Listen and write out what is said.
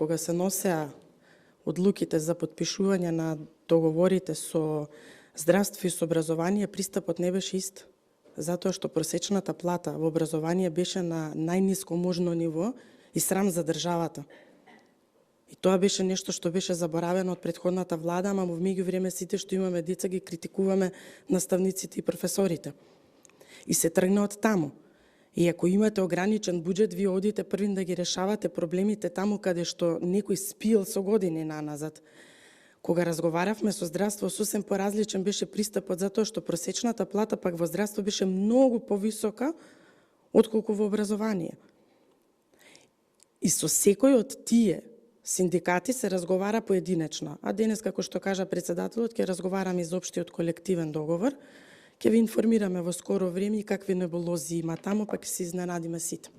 кога се носеа одлуките за подпишување на договорите со здравство и со образование, пристапот не беше ист. Затоа што просечната плата во образование беше на најниско можно ниво и срам за државата. И тоа беше нешто што беше заборавено од претходната влада, ама во меѓувреме сите што имаме деца ги критикуваме наставниците и професорите. И се тргна од таму. И ако имате ограничен буџет, ви одите првин да ги решавате проблемите таму каде што некој спиел со години наназад. Кога разговаравме со здравство, сосем поразличен беше пристапот затоа што просечната плата пак во здравство беше многу повисока отколку во образование. И со секој од тие синдикати се разговара поединечно, а денес, како што кажа председателот, ќе разговараме за општиот колективен договор, ќе ви информираме во скоро време и какви небулози има таму, па ќе се изненадиме сите.